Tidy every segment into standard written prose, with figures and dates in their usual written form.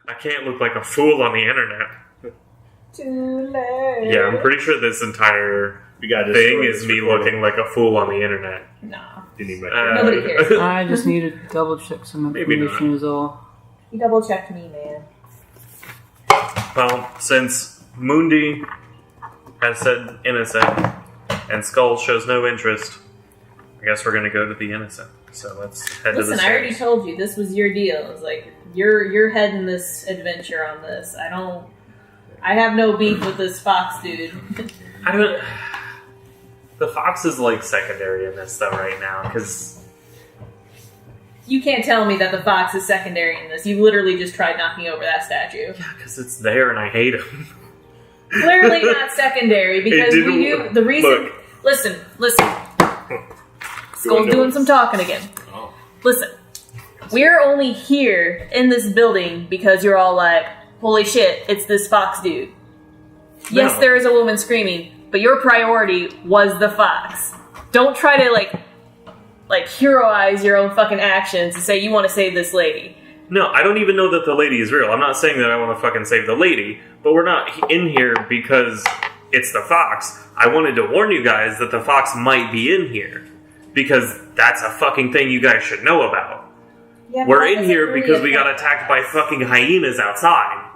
I can't look like a fool on the internet. Too late. Yeah, I'm pretty sure this entire thing is me looking like a fool on the internet. Nah. You need my Nobody cares. I just need to double check some information is all. You double checked me, man. Well, since Mundi has said innocent and Skull shows no interest, I guess we're gonna go to the innocent. So let's head to the stairs. Listen, I already told you this was your deal. It's like you're heading this adventure on this. I have no beef with this fox dude. The fox is like secondary in this though right now because you can't tell me that the fox is secondary in this. You literally just tried knocking over that statue. yeah, because it's there and I hate him. Clearly not secondary because we knew the reason. Listen. Skull's doing some talking again. Oh. Listen, we're only here in this building because you're all like, holy shit, it's this fox dude. Yes, there is a woman screaming, but your priority was the fox. Don't try to like heroize your own fucking actions and say you want to save this lady. No, I don't even know that the lady is real. I'm not saying that I want to fucking save the lady, but we're not in here because it's the fox. I wanted to warn you guys that the fox might be in here. Because that's a fucking thing you guys should know about. Yeah, we're in here because we got attacked by fucking hyenas outside.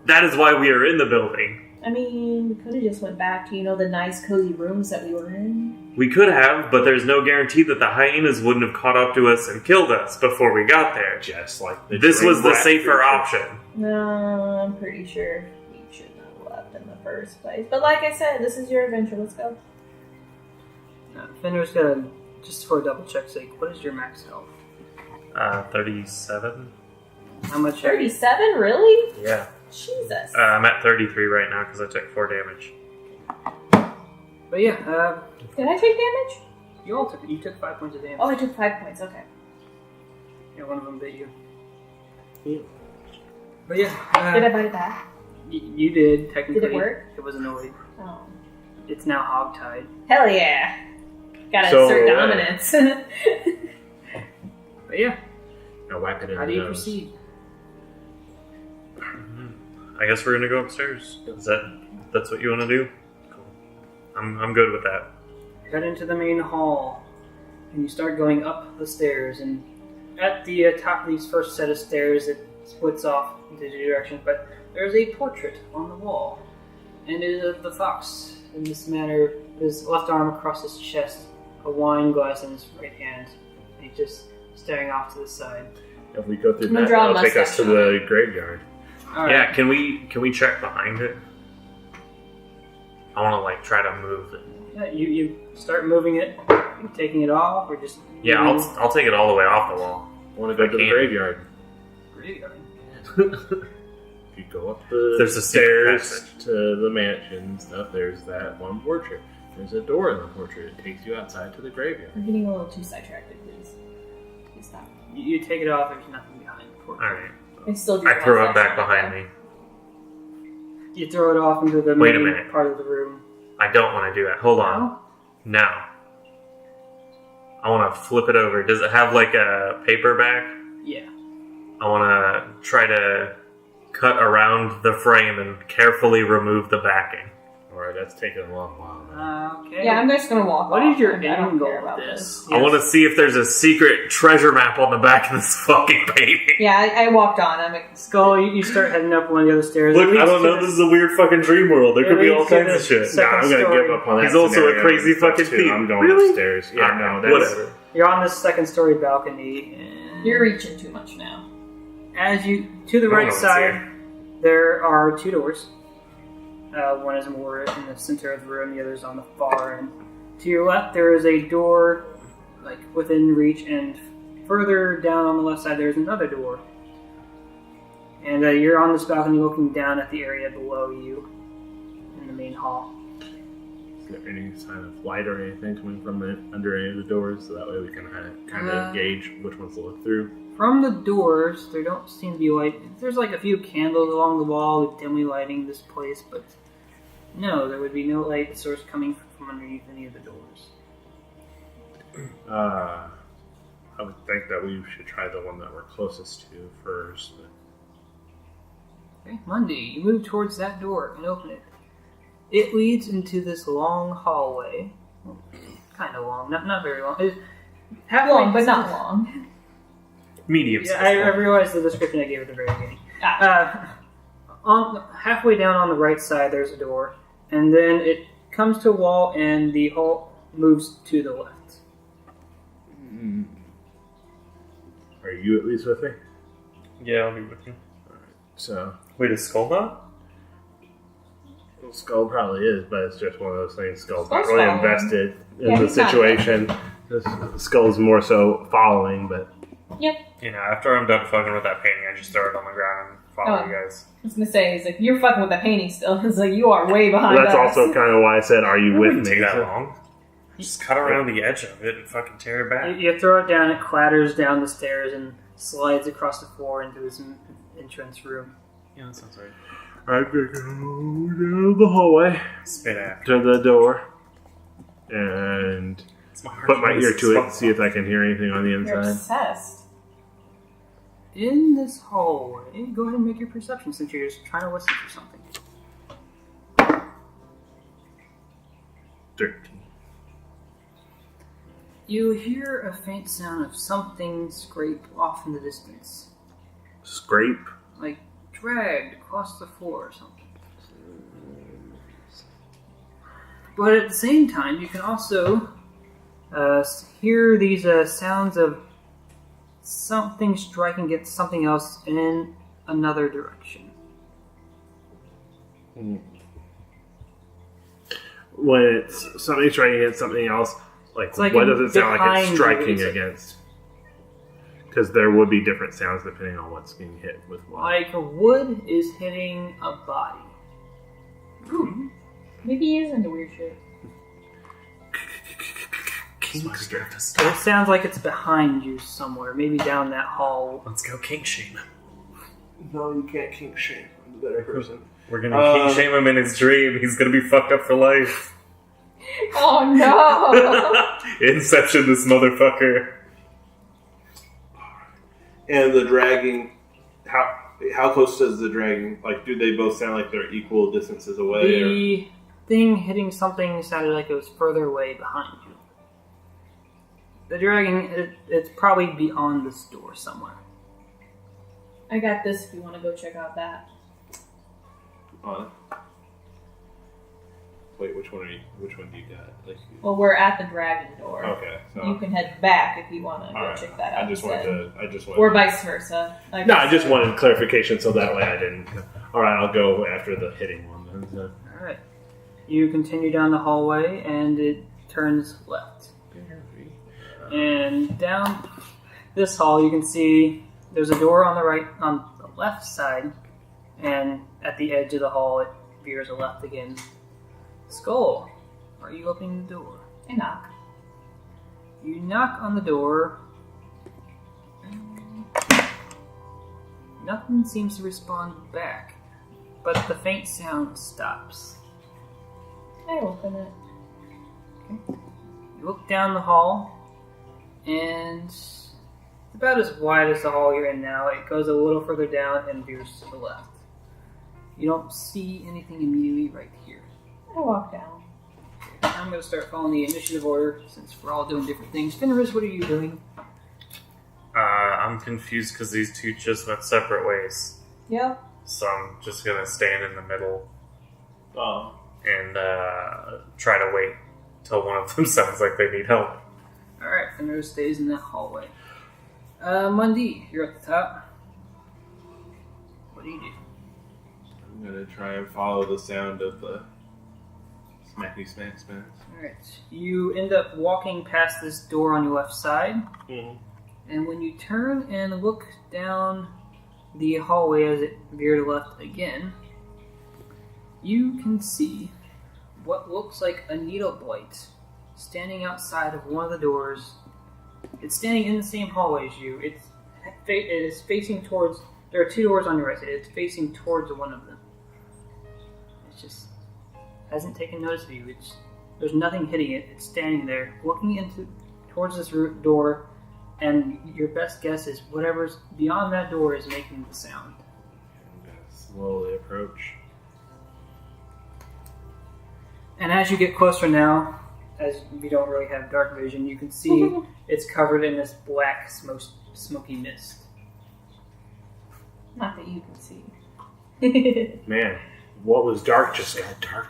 That is why we are in the building. I mean, we could have just went back to, the nice cozy rooms that we were in. We could have, but there's no guarantee that the hyenas wouldn't have caught up to us and killed us before we got there. Just like this was the safer option. No, I'm pretty sure we shouldn't have left in the first place. But like I said, this is your adventure. Let's go. Fenrir's gonna, just for a double check sake, what is your max health? 37? How much? 37? Really? Yeah. Jesus. I'm at 33 right now because I took 4 damage. But yeah, Did I take damage? you took 5 points of damage. Oh, I took 5 points, okay. Yeah, one of them bit you. Yeah. But yeah. Did I bite it back? You did, technically. Did it work? It was annoyed. Oh. It's now hogtied. Hell yeah. Gotta assert dominance. But yeah. Now wipe it in How the do you nose. proceed? I guess we're gonna go upstairs. That's what you want to do? Cool. I'm good with that. Head into the main hall, and you start going up the stairs. And at the top of these first set of stairs, it splits off into two directions. But there's a portrait on the wall, and it is of the fox. In this manner, his left arm across his chest, a wine glass in his right hand, and he's just staring off to the side. If we go through I'm gonna that, draw a that'll take us mustache to the graveyard. All right. Yeah, can we check behind it? I want to try to move it. Yeah, you start moving it. You taking it off, or just Yeah, I'll take it all the way off the wall. I want to go to the graveyard. Graveyard. If you go up the There's a secret stairs passage. to the mansion and stuff, there's that one portrait. There's a door in the portrait. It takes you outside to the graveyard. We're getting a little too sidetracked, please. Please stop. You take it off. There's nothing behind the portrait. Alright. I still do I throw it mustache back on behind though. me. You throw it off into the Wait a main minute. part of the room. I don't want to do that. Hold on. Now. I want to flip it over. Does it have a paper back? Yeah. I want to try to cut around the frame and carefully remove the backing. Alright, that's taking a long while. Okay. Yeah, I'm just gonna walk What off. is your I don't end goal care with about this? I want to see if there's a secret treasure map on the back of this fucking painting. Yeah, I walked on. I'm like, Skull, you start heading up one of the other stairs. Look, It I leads don't to know. This is a weird fucking dream world. There It could be all leads to kinds the of shit. second I'm going to story. give up on that. He's also a scenario crazy and stuff, fucking too. thief. I'm going Really? upstairs. Yeah, Alright, no, that's... whatever. You're on this second story balcony. And you're reaching too much now. as you to the I don't know right what's side, here. there are two doors. One is more in the center of the room. The other is on the far end. To your left, there is a door, within reach, and further down on the left side, there is another door. And you're on this balcony, looking down at the area below you in the main hall. Is there any sign of light or anything coming from under any of the doors, so that way we can kind of gauge which ones to look through? From the doors, there don't seem to be light. There's a few candles along the wall dimly lighting this place, but no, there would be no light source coming from underneath any of the doors. I would think that we should try the one that we're closest to first. Okay, Monday, you move towards that door and open it. It leads into this long hallway. Well, kind of long, not very long. Long, but not long. Medium Yeah, size. I realized the description I gave at the very beginning. Halfway down on the right side, there's a door, and then it comes to a wall, and the hall moves to the left. Are you at least with me? Yeah, I'll be with you. So, Wait, is Skull not? Skull probably is, but it's just one of those things. Skull's not Skull's really following. invested in Yeah, the he's not situation. Skull's more so following, but Yep. You know, after I'm done fucking with that painting, I just throw it on the ground and follow Oh. you guys. I was gonna say, he's like, you're fucking with the painting still. It's like, you are way behind that's us. also kind of why I said, "Are you It with wouldn't me?" take that long. Just cut around the edge of it and fucking tear it back. You throw it down, it clatters down the stairs and slides across the floor into this entrance room. Yeah, that sounds right. I'm gonna go down the hallway Spit out. to the door and It's my heart put my voice. ear to it and It's see if I can hear anything on the You're inside. obsessed. In this hallway, go ahead and make your perception since you're just trying to listen for something. 13. You hear a faint sound of something scrape off in the distance, Scrape. like dragged across the floor or something. But at the same time, you can also hear these sounds of something striking against something else in another direction. When it's something striking against something else, It's like what does it sound like behind it's you, striking it's like- against? Because there would be different sounds depending on what's being hit with what. Like wood is hitting a body. Maybe he is into weird shit. It sounds like it's behind you somewhere, maybe down that hall. Let's go kink shame him. No, you can't kink shame. I'm the better person. We're gonna kink shame him in his dream. He's gonna be fucked up for life. Oh no! Inception, this motherfucker. And the dragging, how close does the dragging, like, do they both sound like they're equal distances away? Or? The thing hitting something sounded like it was further away behind you. The dragging, it's probably beyond this door somewhere. I got this if you want to go check out that. Wait, which one do you got? Like, Well, we're at the dragon door. okay, so You can head back if you want to go Alright. check that out. I just wanted. Or vice versa. Like No, I just wanted clarification so that way I didn't. Alright, I'll go after the hitting one then. So. Alright. You continue down the hallway and it turns left. And down this hall you can see there's a door on the left side, and at the edge of the hall it veers left again. Skull, are you opening the door? I knock. You knock on the door. Nothing seems to respond back, but the faint sound stops. I open it. You look down the hall, and it's about as wide as the hall you're in now. It goes a little further down and veers to the left. You don't see anything immediately right here. I walk down. I'm going to start following the initiative order since we're all doing different things. Fenris, what are you doing? I'm confused because these two just went separate ways. Yep. So I'm just gonna stand in the middle Oh, and try to wait till one of them sounds like they need help. Alright, Fenris stays in that hallway. Mundi, you're at the top. What do you do? I'm gonna try and follow the sound of the smacky smack smacks. Alright, you end up walking past this door on your left side. Mm-hmm. And when you turn and look down the hallway as it veered left again, you can see what looks like a needle blight standing outside of one of the doors. It's standing in the same hallway as you. It is facing towards... There are two doors on your right side. It's facing towards one of them. It just hasn't taken notice of you. There's nothing hitting it. It's standing there, looking towards this door. And your best guess is whatever's beyond that door is making the sound. I'm gonna slowly approach. And as you get closer now, as you don't really have dark vision, you can see it's covered in this black, smoky mist. Not that you can see. Man, what was dark just got darker.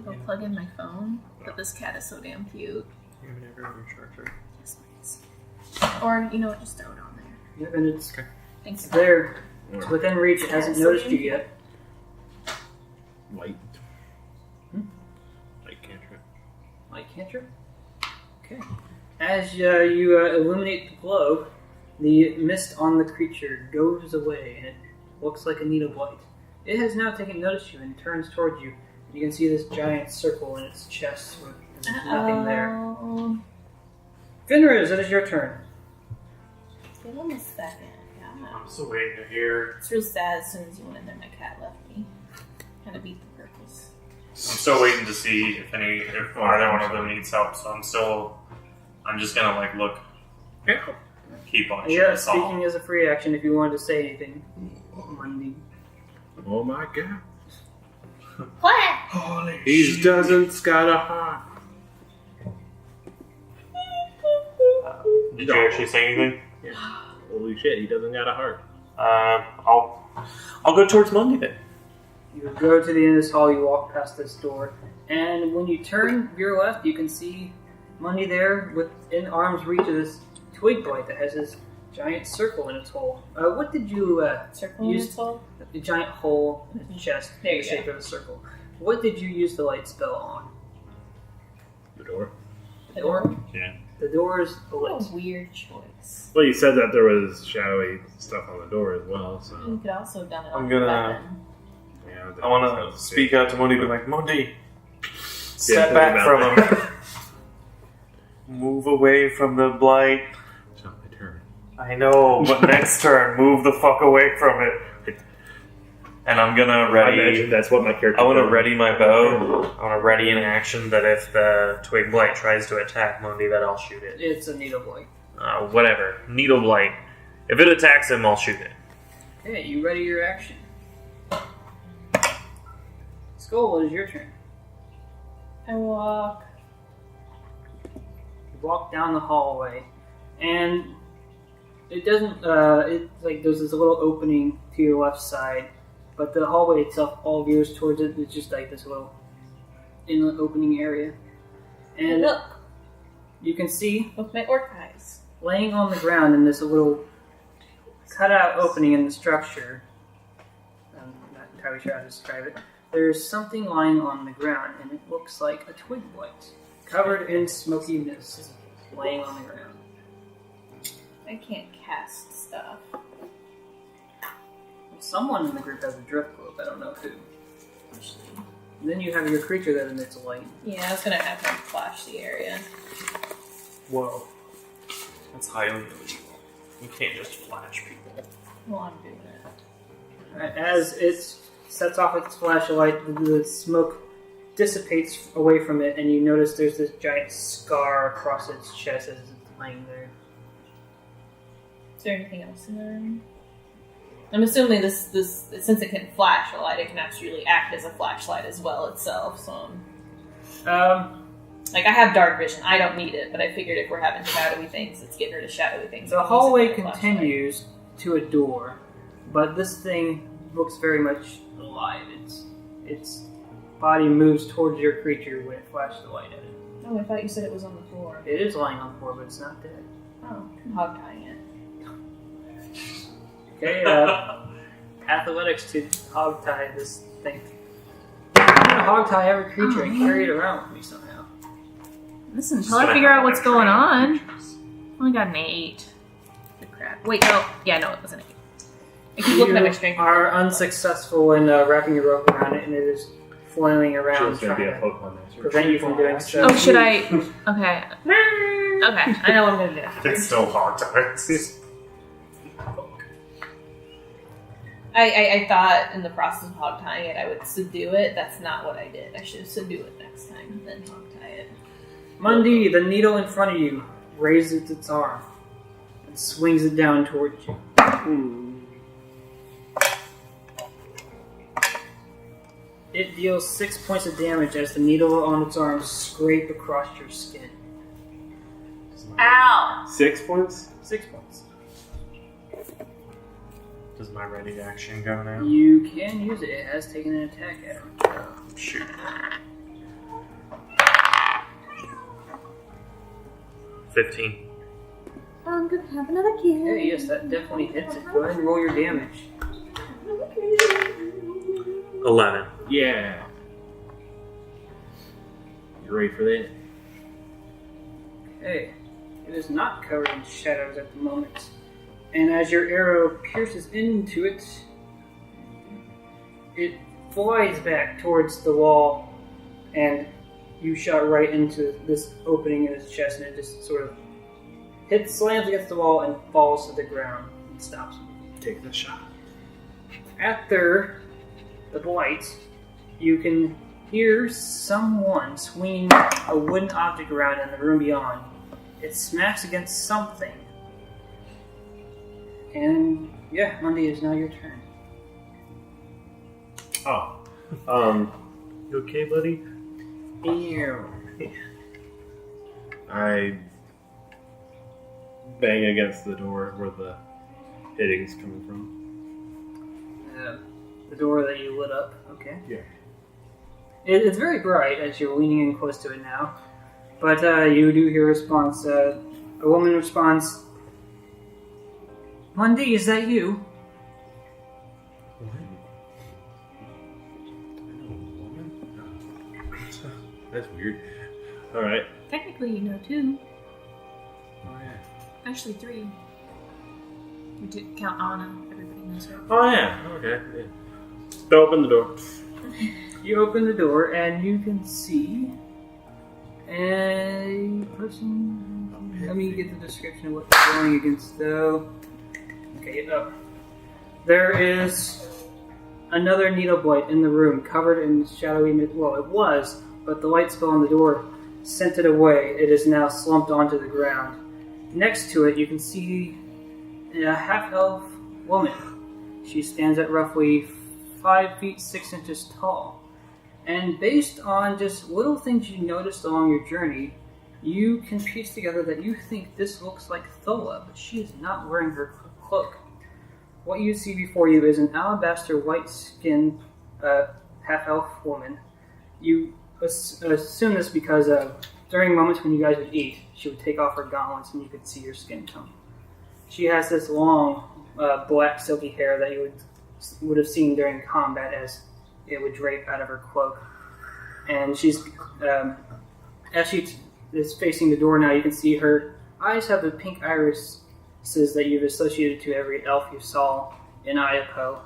I'll plug in my phone, but this cat is so damn cute. You have an ever charger. Yes, please. Or, you know what, just throw it on there. Yeah, and it's Thanks. there. It's within reach. It hasn't noticed you yet. Light. Light cantrip. Light cantrip? Okay. As you illuminate the globe, the mist on the creature goes away, and it looks like a needle blight. It has now taken notice of you and turns towards you. You can see this giant circle in its chest with nothing there. Finriz, it is your turn. Give him a second. Yeah. I'm still waiting to hear. It's real sad. As soon as you went in there, my cat left me. Kind of beat the purpose. I'm still waiting to see if either one of them needs help. So I'm just gonna like look. Keep on. Yeah, speaking as a free action if you wanted to say anything. Monday. Oh my god. What? Holy He doesn't got a heart. Did you actually say anything? Yeah. Holy shit, he doesn't got a heart. I'll go towards Monday then. You go to the end of this hall, you walk past this door, and when you turn your left, you can see Monday there within arm's reach of this twig blight that has this giant circle in its hole. What did you Circle in its hole? A giant hole in its chest, There you the shape of a circle. What did you use the light spell on? The door? The door? Yeah. The door is What lit. a weird choice. Well, you said that there was shadowy stuff on the door as well, so. You could also have done it I'm on gonna- the weapon. Yeah, I want to speak out to Monday, be like, Monday, step think back about from that. him. Move away from the blight. It's not my turn. I know, but next turn, move the fuck away from it. And I'm gonna I ready. imagine that's what my character I want to did. ready my bow. I want to ready an action that if the twig blight tries to attack Monday, that I'll shoot it. It's a needle blight. Whatever. Needle blight. If it attacks him, I'll shoot it. Okay, you ready your action. Skull, it is your turn. I walk. You walk down the hallway, and it doesn't, it's like there's this little opening to your left side, but the hallway itself all veers towards it. It's just like this little inlet opening area. And Look, you can see, with my orc eyes. laying on the ground in this little cutout opening in the structure, I'm not entirely sure how to describe it, there's something lying on the ground, and it looks like a twig blight, covered in smoky mist, laying on the ground. I can't cast stuff. Someone in the group has a drift globe, I don't know who. Actually. Then you have your creature that emits light. Yeah, I was gonna have him flash the area. Whoa. That's highly illegal. You can't just flash people. Well, I'm doing it. As it sets off its flashlight, the smoke dissipates away from it, and you notice there's this giant scar across its chest as it's laying there. Is there anything else in the room? I'm assuming this since it can flash a light, it can actually act as a flashlight as well itself. So, like I have dark vision, I don't need it, but I figured if we're having shadowy things, it's getting rid of shadowy things. The hallway continues to a door, but this thing looks very much alive. Its body moves towards your creature when it flashes the light at it. Oh, I thought you said it was on the floor. It is lying on the floor, but it's not dead. Oh, I'm hog tying it. Okay, athletics to hog tie this thing. I'm gonna hog tie every creature and carry it around with me somehow. Listen, until I figure out what's going on. Only got an 8. Good crap. Wait, no. Yeah, no, it wasn't an 8. I keep looking at my strength. You are unsuccessful in wrapping your rope around it, and it is flailing around She's going to be a trying to Pokemon master. prevent you from doing so. Oh, should I? Okay. Okay, I know what I'm gonna do. It's still hog time. I thought in the process of hog tying it, I would subdue it. That's not what I did. I should subdue it next time, then hog tie it. Mundy, the needle in front of you, raises its arm and swings it down towards you. It deals 6 points of damage as the needle on its arm scrape across your skin. Ow! 6 points? 6 points. Does my ready action go now? You can use it. It has taken an attack at him. Shoot. 15. I'm gonna have another kid. Okay, yes, that definitely hits it. Go ahead and roll your damage. 11. Yeah. You ready for that? Okay. It is not covered in shadows at the moment. And as your arrow pierces into it, it flies back towards the wall, and you shot right into this opening in his chest, and it just sort of slams against the wall and falls to the ground and stops. Take the shot. After the blight, you can hear someone swinging a wooden object around in the room beyond. It smacks against something. And yeah, Monday is now your turn. Oh. You okay, buddy? Ew. I bang against the door where the hitting's coming from. The door that you lit up, okay. Yeah. It's very bright as you're leaning in close to it now. But you do hear a response. A woman responds, Monday, is that you? What? I know a woman? That's weird. Alright. Technically, you know 2. Oh, yeah. Actually, 3. We did count Anna. Everybody knows her. Oh, yeah. Okay. Yeah. So open the door. You open the door and you can see a person. Let me get the description of what they're going against, though. Okay, there is another needle blight in the room, covered in shadowy. Well, it was, but the light spell on the door sent it away. It is now slumped onto the ground. Next to it, you can see a half-elf woman. She stands at roughly 5 feet 6 inches tall. And based on just little things you noticed along your journey, you can piece together that you think this looks like Thola, but she is not wearing her cloak. What you see before you is an alabaster white-skinned half-elf woman. You assume this because during moments when you guys would eat, she would take off her gauntlets and you could see her skin tone. She has this long black silky hair that you would have seen during combat as it would drape out of her cloak. And she's, as she is facing the door now, you can see her eyes have the pink irises that you've associated to every elf you saw in Iapo.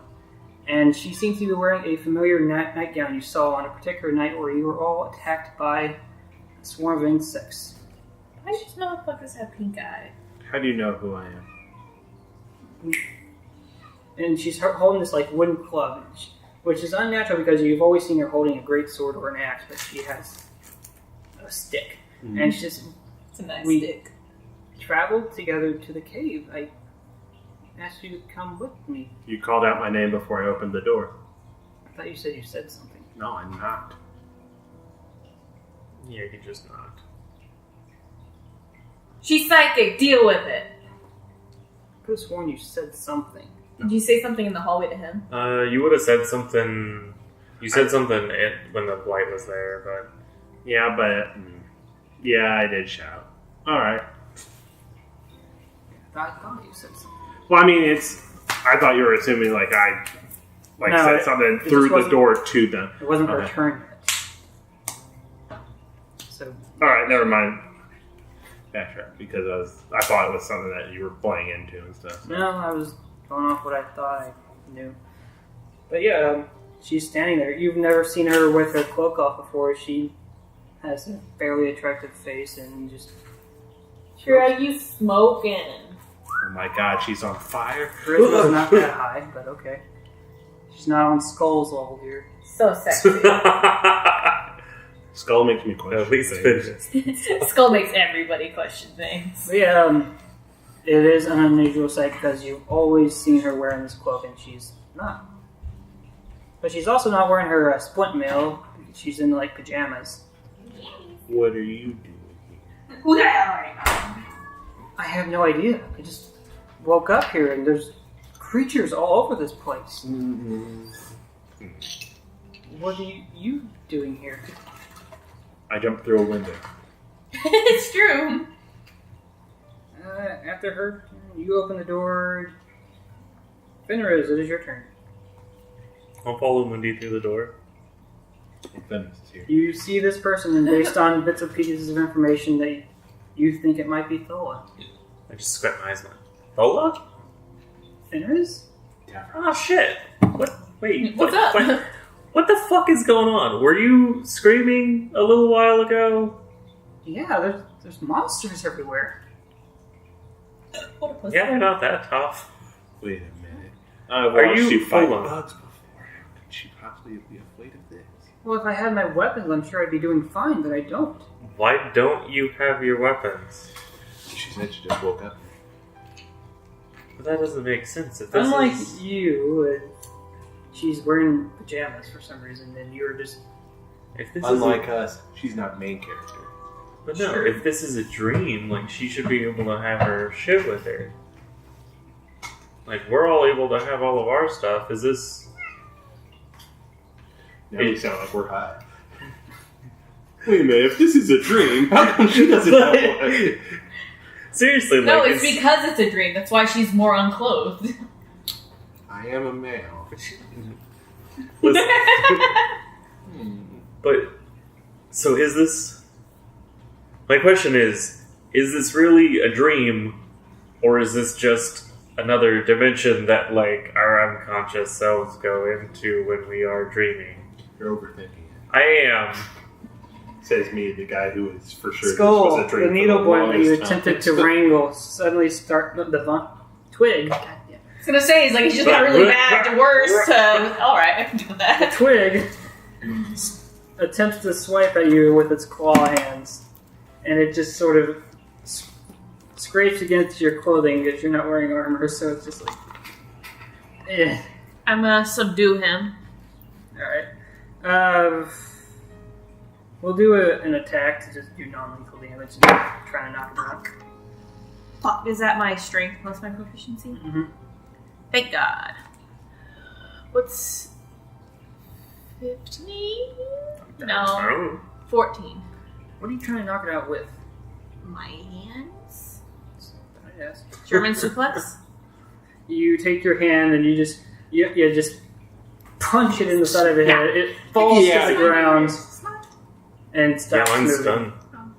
And she seems to be wearing a familiar nightgown you saw on a particular night where you were all attacked by a swarm of insects. Why do these motherfuckers have pink eye? How do you know who I am? And she's holding this like wooden club, which is unnatural because you've always seen her holding a great sword or an axe, but she has a stick. Mm-hmm. And it's a nice we stick. Traveled together to the cave. I asked you to come with me. You called out my name before I opened the door. I thought you said you said something. No, I'm not. Yeah, you just not. She's psychic. Deal with it. I could have sworn you said something. Did you say something in the hallway to him? You would have said something. You said something when the blight was there, but Yeah, but... Yeah, I did shout. Alright. I thought you said something. Well, I mean, I thought you were assuming, like, I No, said something it through just the wasn't- door to them. It wasn't her Okay. turn yet. So, Alright, never mind. Backtrack, because I thought it was something that you were playing into and stuff. no, I was going off what I thought I knew. But yeah, she's standing there. You've never seen her with her cloak off before. She has a fairly attractive face and just... Sure, are you smoking? Oh my god, she's on fire. Charisma's not that high, but okay. She's not on Skull's level here. So sexy. Skull makes me question at least things. finish. Skull makes everybody question things. But yeah, it is an unusual sight because you've always seen her wearing this cloak and she's not. But she's also not wearing her splint mail. She's in like pajamas. What are you doing here? Who the hell are you? I have no idea. I just woke up here and there's creatures all over this place. What are you doing here? I jumped through a window. It's true. After her, you open the door. Fenris, it is your turn. I'll follow Mundi through the door. Fenris is here. You see this person, and based on bits and pieces of information, that you think it might be Thola. I just squint my eyes and went, Thola? Fenris? Oh shit. What? Wait. What's up? What the fuck is going on? Were you screaming a little while ago? Yeah, there's monsters everywhere. What a pussy. Yeah, they're not that tough. Wait a minute. I've Are watched you- you fight hold on. bugs before. How could she possibly be afraid of this? Well, if I had my weapons, I'm sure I'd be doing fine, but I don't. Why don't you have your weapons? She said she just woke up. But that doesn't make sense. If this Unlike is... you, she's wearing pajamas for some reason, and you're just... If this Unlike is us, she's not main character. But no, Sure. if this is a dream, like, she should be able to have her shit with her. Like, we're all able to have all of our stuff. Is this... Now we sound like we're high. Wait a minute, if this is a dream, how come she doesn't have one? Seriously, No, like... it's because it's a dream. That's why she's more unclothed. I am a male. Listen, but... So is this... My question is this really a dream, or is this just another dimension that, like, our unconscious selves go into when we are dreaming? You're overthinking it. I am. Says me, the guy who is for sure Skull, this was a dream the for needle boy that you longest time. attempted to wrangle, suddenly start the twig. I was gonna say, he's like, he's just got really bad to worse. Alright, I can do The that. twig attempts to swipe at you with its claw hands, and it just sort of scrapes against your clothing because you're not wearing armor, so it's just like, eh. I'm gonna subdue him. Alright. We'll do an attack to just do non-lethal damage and try to knock him out. Fuck, is that my strength plus my proficiency? Mm-hmm. Thank God. What's 15? No, Oh. 14. What are you trying to knock it out with? My hands? Yes. German suplex? You take your hand and you just punch it in the side of the head. It falls to the ground and Yeah, stops mine's moving. done.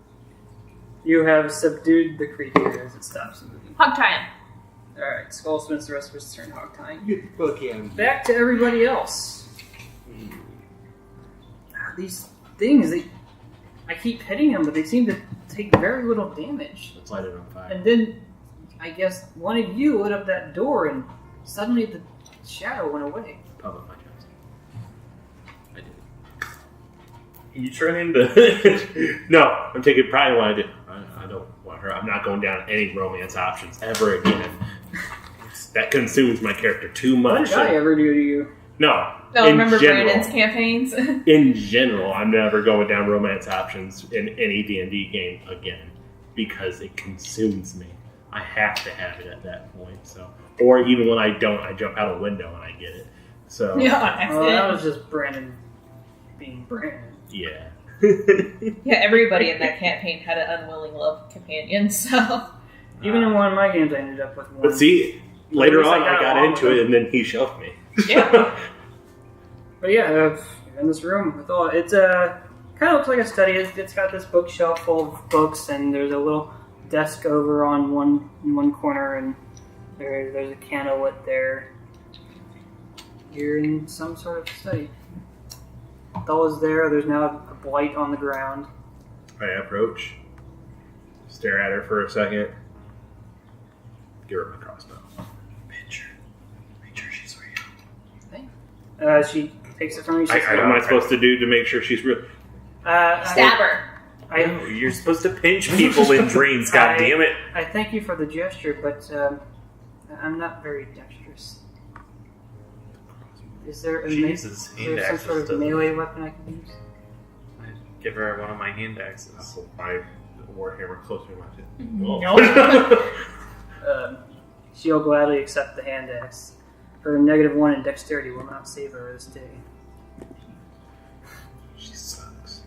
You have subdued the creature as it stops moving. Hog tie him. Alright, Skull spends the rest of his turn hog tying. You book him. Back to everybody else. These things, I keep hitting them, but they seem to take very little damage. Let's light it on fire. And then, I guess, one of you lit up that door and suddenly the shadow went away. Public podcast. I did. You trying to... No, I'm taking pride in what I did. I don't want her. I'm not going down any romance options ever again. That consumes my character too What much. did I ever do to you? No. No, in remember general, Brandon's campaigns? In general, I'm never going down romance options in any D&D game again because it consumes me. I have to have it at that point. So, or even when I don't, I jump out a window and I get it. So Yeah, on accident. Well, that was just Brandon being Brandon. yeah. Yeah, everybody in that campaign had an unwilling love companion, so... Even in one of my games, I ended up with one. But see, later At least on, I I got got along into with it, and then he shoved me. Yeah. But yeah, you're in this room with all it's kind of looks like a study. It's got this bookshelf full of books, and there's a little desk over on one corner, and there's a candle lit there. You're in some sort of study. Thala's there. There's now a blight on the ground. I approach, stare at her for a second, give her my crossbow. Picture. Make sure she's real. She takes it from you. She says, What am I supposed to do to make sure she's real? Stab her. No, you're supposed to pinch people in dreams, god damn it. I thank you for the gesture, but I'm not very dexterous. Is there a Jesus, is hand there some axes sort of doesn't- melee weapon I can use? I'd give her one of my hand axes. I'll buy the warhammer closer to my tip. No. She'll gladly accept the hand axe. Her -1 in dexterity will not save her this day. She sucks.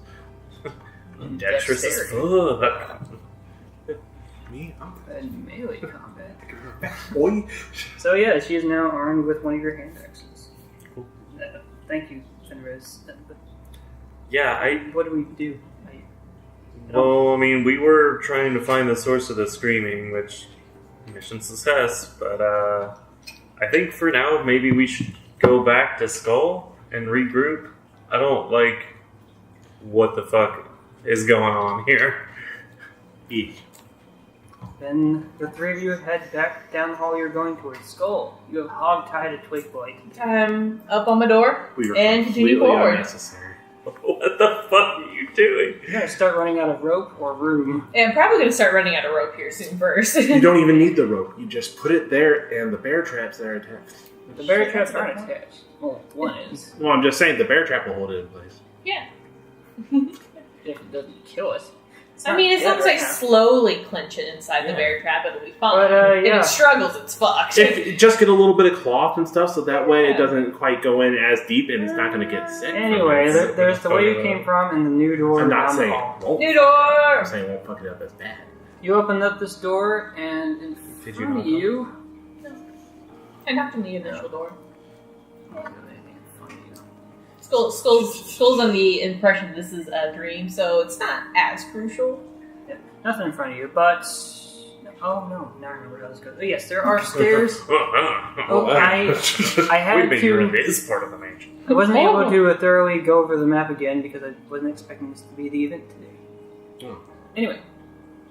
Dexterous as Dexterity. fuck. Me? I'm In melee combat. a fat boy. So yeah, she is now armed with one of your hand axes. Cool. Thank you, Fenris. Yeah, What do we do? Well, I mean, we were trying to find the source of the screaming, which mission success, but I think for now maybe we should go back to Skull and regroup. I don't like what the fuck is going on here. Then the three of you head back down the hall you're going towards Skull. You have hog-tied a twig blight. Up on my door We were and continue completely forward. unnecessary. What the fuck are you doing? You're gonna start running out of rope or room. And probably going to start running out of rope here soon first. You don't even need the rope. You just put it there, and the bear traps there attached. The bear traps aren't attached. Well, one is. Well, I'm just saying the bear trap will hold it in place. Yeah. If it doesn't kill us. It's I not mean, as dead long as I right now. slowly clench it inside the Yeah. bear trap, it'll be fine. But, If yeah. it struggles, it's fucked. If, just get a little bit of cloth and stuff, so that way it Yeah. doesn't quite go in as deep, and it's not going to get sick. from Anyway, it. there's the way you came from and the new door I'm not down the saying hall. it won't. New door! I'm saying it won't fuck it up as bad. You open up this door, and in Did you front knock of you... I knocked on the initial door. Oh, anything in front of you. Skull's on the impression this is a dream, so it's not as crucial. Nothing in front of you, but... Oh, no. Now I remember how this goes. Oh, yes, there are stairs. Oh, I had We've been to... doing this part of the mansion. I wasn't able to thoroughly go over the map again because I wasn't expecting this to be the event today. Oh. Anyway,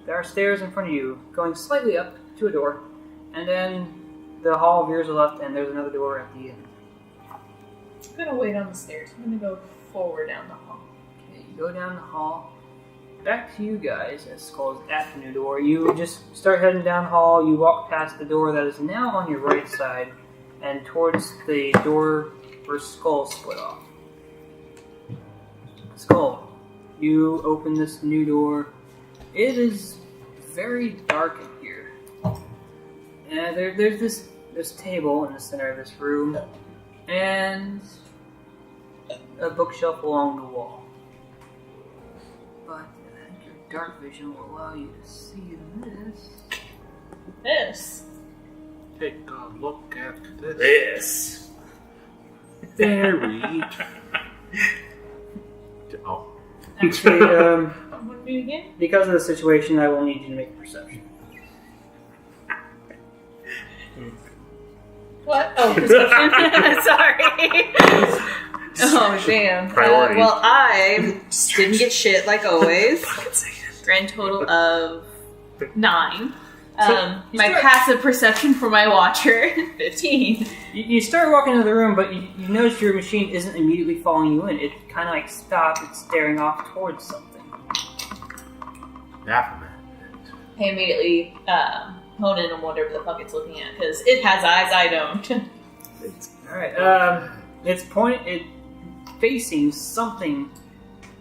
there are stairs in front of you, going slightly up to a door, and then the hall veers left, and there's another door at the end. I'm gonna wait on the stairs. I'm gonna go forward down the hall. Okay, you go down the hall. Back to you guys as Skull's at the new door. You just start heading down the hall. You walk past the door that is now on your right side, and towards the door where Skull split off. Skull, you open this new door. It is very dark in here. And there's this table in the center of this room, and a bookshelf along the wall. But I think your dark vision will allow you to see this. This. Take a look at this. This. Very. Oh. Actually, What do we do again? because of the situation, I will need you to make a perception. What? Oh, perception. Sorry. Oh, damn. Priorities. Well, I didn't get shit like always. Grand total of 9. So, you my start- passive perception for my watcher, 15. You start walking into the room, but you notice your machine isn't immediately following you in. It kind of like stops. It's staring off towards something. That man. I immediately hone in on whatever the fuck it's looking at, because it has eyes I don't. All right. It's facing something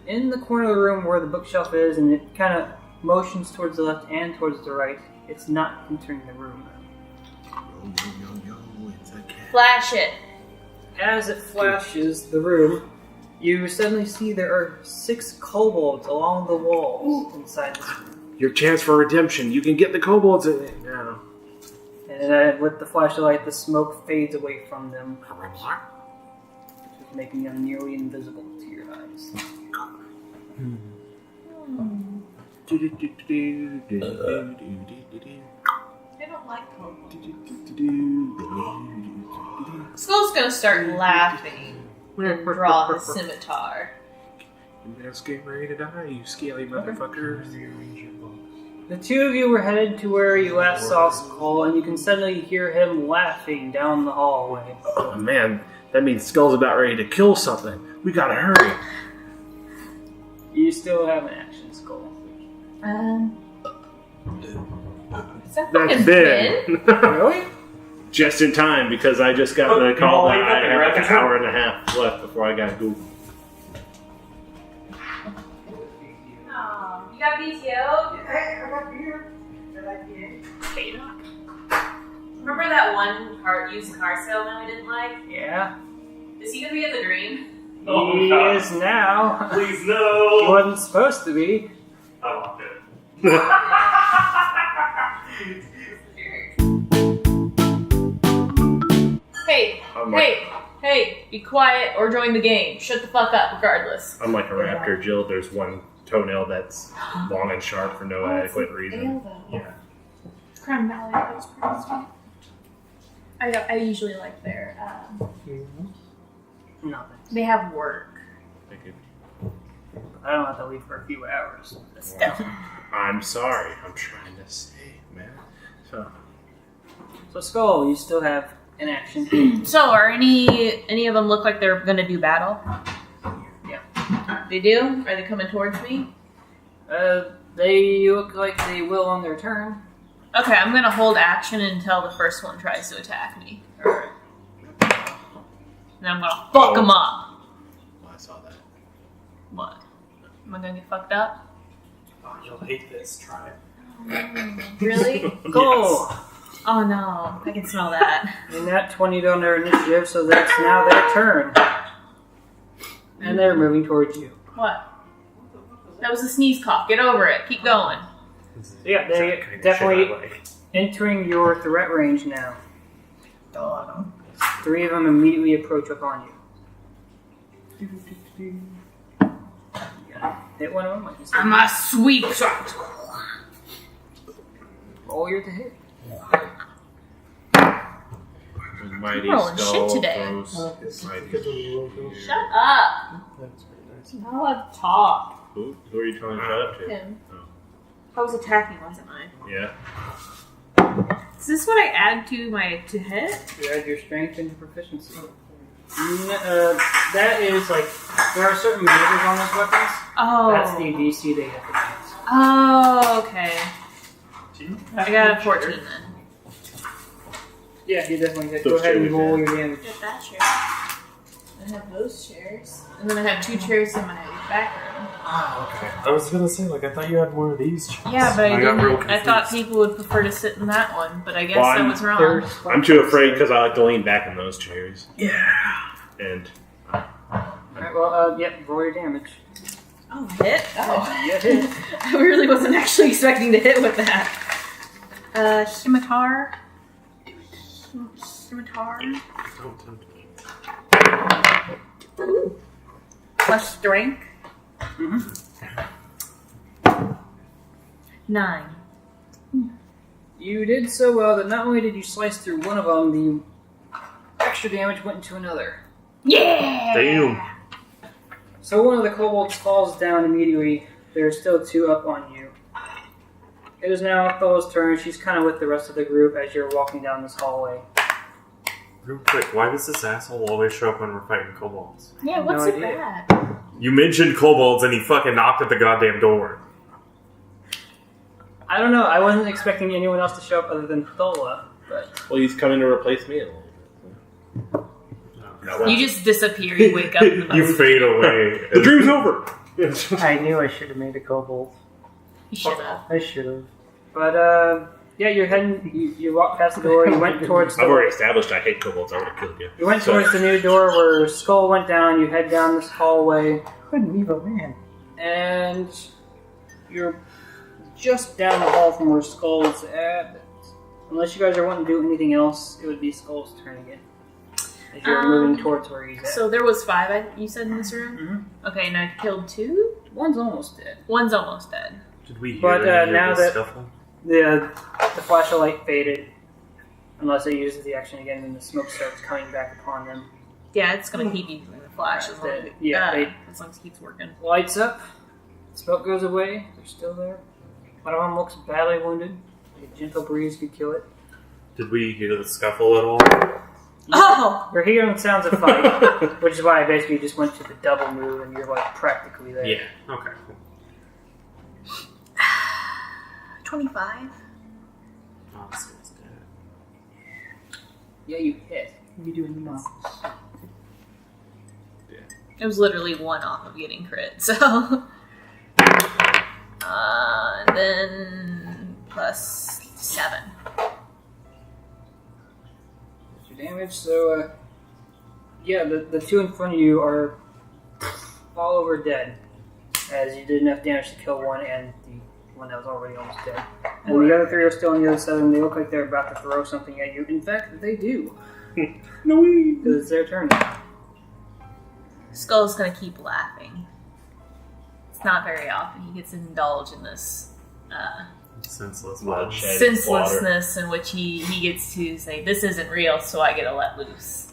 in the corner of the room where the bookshelf is, and it kind of motions towards the left and towards the right. It's not entering the room. Yo, it's a cat. Flash it. As it flashes the room, you suddenly see there are 6 kobolds along the walls inside this room. Your chance for redemption. You can get the kobolds in it now. And with the flashlight, the smoke fades away from them, making them nearly invisible to your eyes. I don't like kobolds. Skull's gonna start laughing and draw his scimitar. Let's get ready to die, you scaly motherfuckers. The two of you were headed to where you last saw Skull, and you can suddenly hear him laughing down the hallway. Oh man, that means Skull's about ready to kill something. We gotta hurry. You still have an action, Skull. Is that That's fucking Ben. Ben? Really? Just in time, because I just got the call that I had like an hour and a half left before I got Google. Oh, you got PTO? Hey, I'm up here. Remember that one used car salesman we didn't like? Yeah. Is he gonna be at the Dream? Oh, He God. is now. Please He no. wasn't supposed to be. I want it. Hey, I'm like, hey, be quiet or join the game. Shut the fuck up regardless. I'm like a raptor, Jill. There's one toenail that's long and sharp for no adequate reason. Yeah. Crown Valley, that was pretty sweet. I usually like their, Nothing. they have work. Thank you. I don't have to leave for a few hours. I'm sorry. I'm trying to say, man. So Skull, you still have an action. So, are any of them look like they're gonna do battle? Yeah. They do? Are they coming towards me? They look like they will on their turn. Okay, I'm gonna hold action until the first one tries to attack me. Alright. Then I'm gonna fuck them up. Well, I saw that. What? Am I gonna get fucked up? Oh, you'll hate this. Try it. Really? Go! Oh no, I can smell that. And that 20 on their initiative, so that's now their turn. And they're moving towards you. What? That was a sneeze cough. Get over it. Keep going. Yeah, they definitely entering your threat range now. 3 of them immediately approach upon you. Hit one of them. Like you said. I'm a sweep shot. Roll your to hit. Mighty rolling shit skull today. throws mighty. Shut up. Now let's talk. Who are you telling to shut up to? Him. Oh. I was attacking, wasn't I? Yeah. Is this what I add to my to hit? You add your strength and your proficiency. That is like, there are certain maneuvers on those weapons. Oh. That's the DC they have against. Oh, okay. I got a 14 then. Yeah, you definitely get. Those Go ahead and chairs, roll yeah. your damage. Get that chair. I have those chairs. And then I have 2 chairs in my back room. Oh, okay. I was gonna say, like, I thought you had more of these. Yeah, but I got real didn't. I thought confused. people would prefer to sit in that one, but I guess Well, I was wrong. There's I'm too afraid because I like to lean back in those chairs. Yeah. And Alright, well, yep, roll your damage. Oh, hit? Oh. Yeah, hit. I really wasn't actually expecting to hit with that. Scimitar. Scimitar. Don't tempt me. Plus strength. Mm-hmm. 9. You did so well that not only did you slice through one of them, the extra damage went into another. Yeah! Damn. So one of the kobolds falls down immediately. There are still 2 up on you. It is now Othello's turn. She's kind of with the rest of the group as you're walking down this hallway. Real quick, why does this asshole always show up when we're fighting kobolds? Yeah, what's No it idea. bad? You mentioned kobolds and he fucking knocked at the goddamn door. I don't know. I wasn't expecting anyone else to show up other than Thola. But well, he's coming to replace me a little bit. No, You just disappear. You wake up. In the You fade away. the dream's over. I knew I should have made a kobold. You should have. I should have. But yeah, you're heading. You walk past the door. You went towards. I've The, already established I hate kobolds. I would have killed you. you went towards the new door where Skull went down. You head down this hallway. Couldn't leave a man. And you're just down the hall from where Skull's at. Unless you guys are wanting to do anything else, it would be Skull's turn again. As you're moving towards where he's at. So there was 5, you said, in this room? Mm-hmm. Okay, and I killed 2? One's almost dead. One's almost dead. Did we hear But, any now of this that- scuffle? The flash of light faded. Unless it uses the action again, and the smoke starts coming back upon them. Yeah, it's gonna keep using the flash as long as, as long as it keeps working. Lights up. Smoke goes away. They're still there. One of them looks badly wounded. Like a gentle breeze could kill it. Did we hear the scuffle at all? Oh! You're hearing sounds of fight, which is why I basically just went to the double move, and you're like practically there. Yeah. Okay. 25? Oh, this guy's dead. Yeah, you hit. What are you doing now? It was literally 1 off of getting crit, so. And then plus 7. That's your damage. So, yeah, the two in front of you are all over dead, as you did enough damage to kill one and the one that was already almost dead. And the other 3 are still on the other side, and they look like they're about to throw something at you. In fact, they do. No, Because it's their turn now. Skull's gonna keep laughing. It's not very often he gets to indulge in this Senseless bloodshed. senselessness in which he gets to say, this isn't real, so I get to let loose.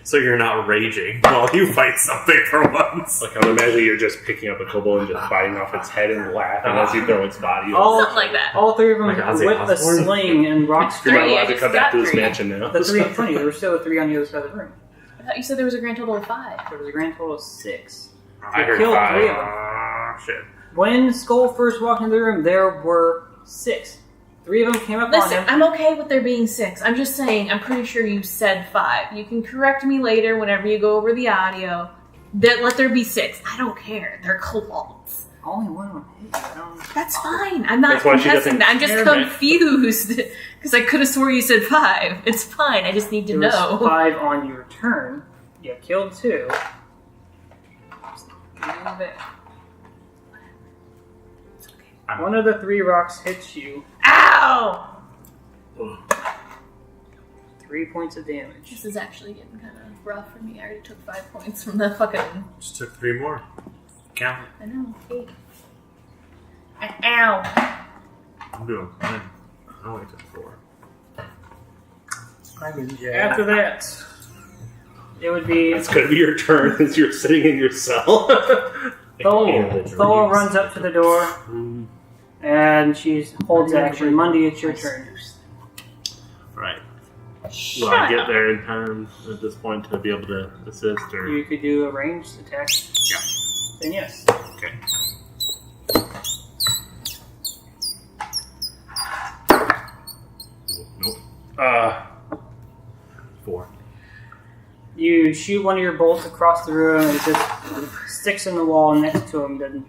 So you're not raging while you fight something for once. Like, I'm imagining you're just picking up a kobold and just biting off its head and laughing as you throw its body. Something like that. All 3 of them Like Ozzy with a Osbourne? sling and rocks. You're not Three, I allowed to just come back got to this 3. mansion now. The 3 in front of you, there were still 3 on the other side of the room. I thought you said there was a grand total of 5. There was a grand total of 6. I heard killed 5. 3 of them. Shit. When Skull first walked into the room, there were 6. 3 of them came up on Listen, him. I'm okay with there being 6. I'm just saying, I'm pretty sure you said 5. You can correct me later whenever you go over the audio. Let there be 6. I don't care. They're kobolds. Only one of them hit you. I don't... That's fine. I'm not That's why she contesting doesn't that. I'm just care, man. confused. Because I could have swore you said 5. It's fine. I just need to There know. was 5 on your turn. You killed 2. One of the 3 rocks hits you. Ow! 3 points of damage. This is actually getting kind of rough for me. I already took 5 points from the fucking... Just took 3 more. Count it. I know. 8. Ow! I'm doing fine. I only took 4. I'm in jail. After that, it would be It's going to be your turn as you're sitting in your cell. Thor runs up to the door, and she holds action. Monday, it's your turn. Right. Will I get there in time at this point to be able to assist? Or You could do a ranged attack. Yeah. Then yes. Okay. Nope. 4. You shoot one of your bolts across the room, and it just sticks in the wall next to him, doesn't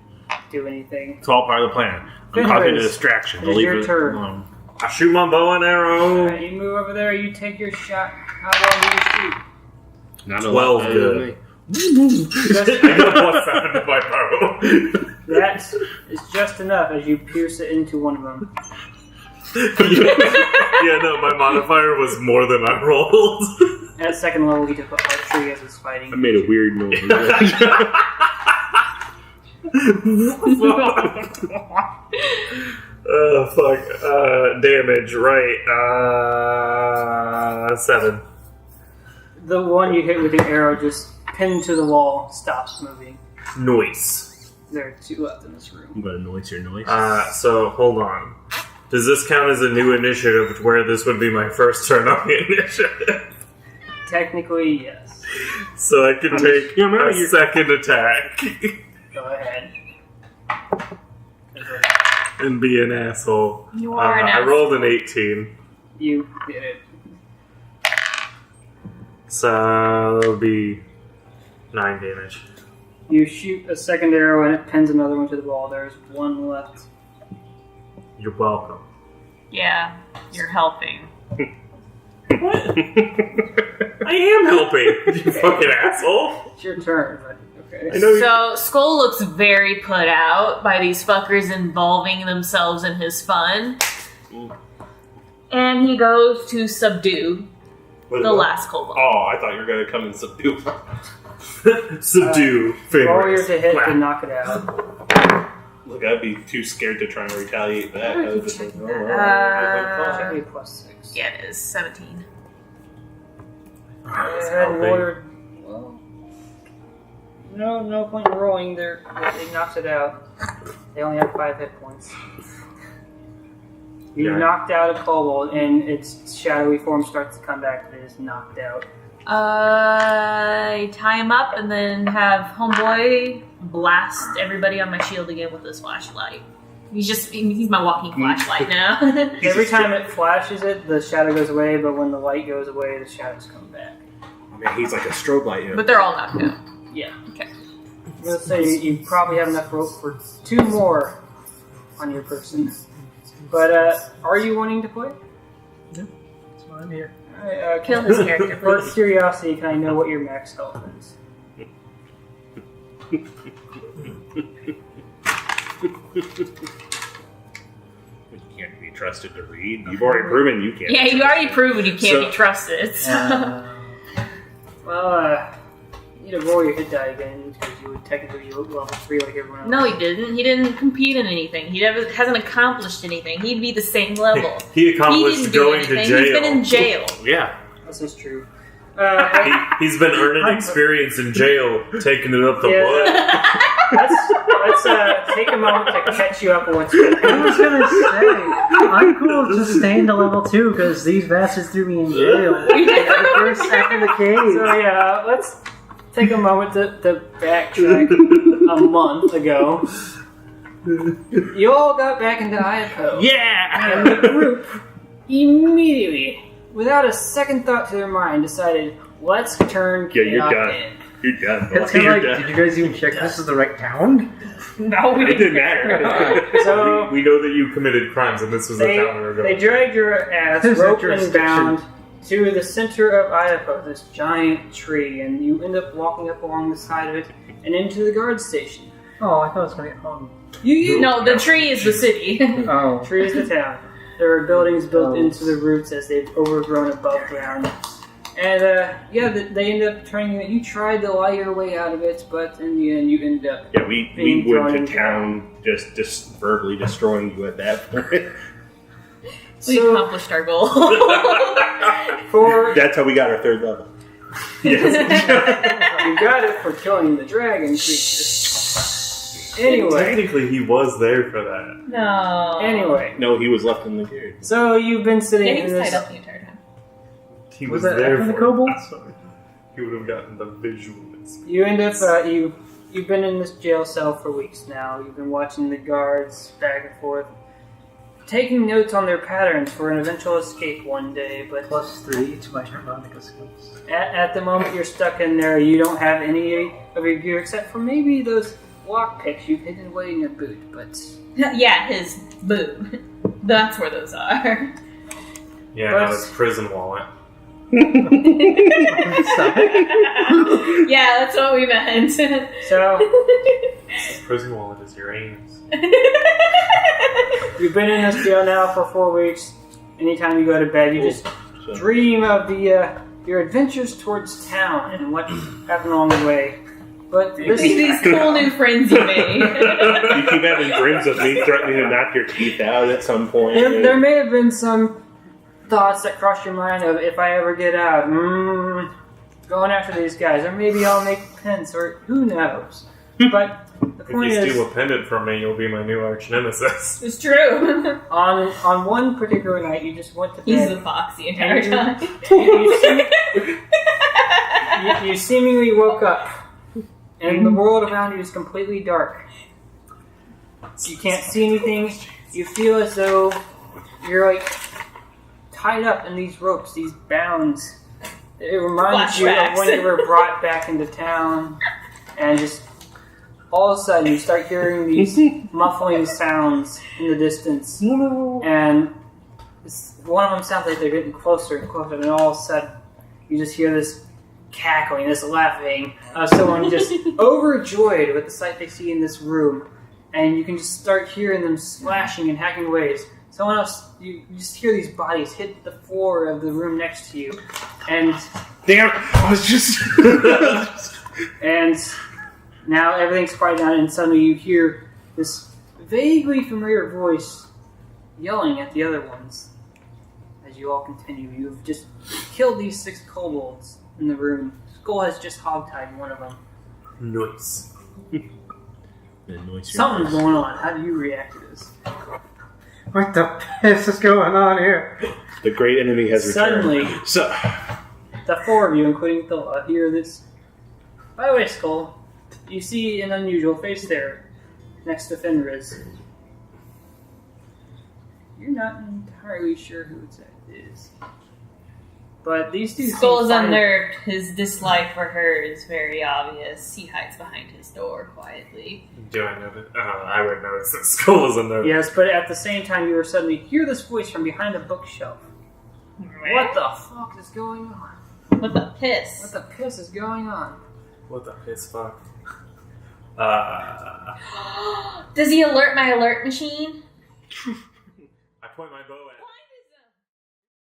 do anything. It's all part of the plan. I'm Finish. causing a distraction. It is Leave your it turn. alone. I shoot my bow and arrow. Alright, you move over there, you take your shot. How long do you shoot? Not 12 a lot. good. I get a +7 to my bow. That is just enough as you pierce it into one of them. Yeah, no, my modifier was more than I rolled. At second level, he took up archery as he's fighting. I made a weird noise. Oh, fuck. Damage, right. 7. The one you hit with your arrow just pinned to the wall, stops moving. Noise. There are 2 left in this room. I'm going to noise your noise. So, hold on. Does this count as a new initiative where this would be my first turn on the initiative? Technically, yes. So I can take Yeah, remember a you- second attack Go ahead. and be an asshole. You are an I asshole. rolled an 18. You did it. So that'll be 9 damage. You shoot a second arrow and it pins another one to the wall. There's 1 left. You're welcome. Yeah, you're helping. What? I am helping, you fucking asshole. It's your turn, but okay. I know you. So, Skull looks very put out by these fuckers involving themselves in his fun. And he goes to subdue the last kobold. Oh, I thought you were going to come and subdue. Subdue. Warrior Favorites. to hit Wow. to knock it out. Look, I'd be too scared to try and retaliate back. Why I are was you just like, checking oh, that? well, Should be +6. Yeah, it is 17. That's And helping. Warrior, well, no point in rolling. It knocks it out. They only have 5 hit points. You Yeah. knocked out a kobold, and its shadowy form starts to come back. It is knocked out. I tie him up and then have Homeboy blast everybody on my shield again with this flashlight. He's my walking flashlight now. Every time it flashes it, the shadow goes away, but when the light goes away, the shadows come back. I mean, he's like a strobe light. You know? But they're all knocked out. Yeah. Okay. I'm going to say you probably have enough rope for 2 more on your person. But are you wanting to play? That's why I'm here. Alright, Kill his character, For please. curiosity, can I know what your max health is? You can't be trusted to read. You've already proven you can't. Yeah, you already proven you can't So- be trusted. So. Well, you need to roll your hit die again, because you would technically be level 3 like everyone else. No, he didn't. He didn't compete in anything. He never hasn't accomplished anything. He'd be the same level. He He accomplished didn't do going to anything. jail. He's been in jail. Yeah. This is true. He's been earning experience in jail, taking it up the Yeah. butt. let's take a moment to catch you up on what's going I on. was gonna say, I'm cool just staying to level 2 because these bastards threw me in jail. After the cave. So yeah, let's take a moment to backtrack a month ago. You all got back into Idaho. Yeah. And the group immediately, without a second thought to their mind, decided, let's turn Yeah, you're Chaos done. in. You're done. It's Boy. kind of You're like, done. did you guys even check this is the right town? No, we It didn't matter. So We know that you committed crimes, and this was the town we were they going. dragged your ass, Who's that rope and jurisdiction? bound, to the center of Idaho, this giant tree, and you end up walking up along the side of it and into the guard station. Oh, I thought it was going to get hung. No, the tree is the city. Oh. Tree is the town. There are buildings built Oh. into the roots as they've overgrown above ground. And they end up turning you. You tried to lie your way out of it, but in the end, you end up. Yeah, we Being went thrown to in town just verbally destroying you at that point. We So accomplished our goal. for That's how we got our 3rd level. you got it for killing the dragon creature. Anyway, Technically, he was there for that. No. anyway, No, he was left in the cave. so you've been sitting Yeah, in he was this. tied up the entire time. He Was was, that there after the for kobolds? it. He would have gotten the visual experience. You end up you've been in this jail cell for weeks now. You've been watching the guards back and forth, taking notes on their patterns for an eventual escape one day. But +3 to my harmonica skills. at the moment you're stuck in there, you don't have any of your gear except for maybe those lockpicks you've hidden away in your boot. But Yeah, his boot. That's where those are. Yeah, But- not his prison wallet. Yeah, that's what we meant. so His prison wallet is your anus. you've been in this jail now for 4 weeks. Anytime you go to bed, you just So, dream of your adventures towards town and what happened along the way. But this These cool new friends you made. you keep having dreams of me threatening to knock your teeth out at some point. there may have been some thoughts that crossed your mind of if I ever get out, going after these guys, or maybe I'll make pence, or who knows. But the If point you is, steal a pendant from me, you'll be my new arch nemesis. It's true. on one particular night, you just went to He's bed. the fox the entire time. You seemingly woke up, and the world around you is completely dark. You can't see anything. You feel as though you're like tied up in these ropes, these bounds. It reminds you of when you were brought back into town, and just all of a sudden you start hearing these muffling sounds in the distance, and one of them sounds like they're getting closer and closer, and all of a sudden you just hear this cackling, this laughing of someone just overjoyed with the sight they see in this room, and you can just start hearing them slashing and hacking away. Someone else, you just hear these bodies hit the floor of the room next to you, and Damn, I was just. and now everything's quiet down, and suddenly you hear this vaguely familiar voice yelling at the other ones. As you all continue, you've just killed these 6 kobolds in the room. Skull has just hogtied one of them. Nice. Something's going on. How do you react to this? What the piss is going on here? The great enemy has returned. Suddenly, So, the 4 of you, including Phila, hear this. By the way, Skull, you see an unusual face there, next to Fenris. You're not entirely sure who it is. But these two Skull is seem fine. unnerved. His dislike for her is very obvious. He hides behind his door quietly. Do I know that? I would notice that Skull is in there. Yes, but at the same time, you suddenly hear this voice from behind a bookshelf. What the fuck is going on? What the piss? What the piss is going on? What the piss fuck? Does he alert my alert machine? I point my bow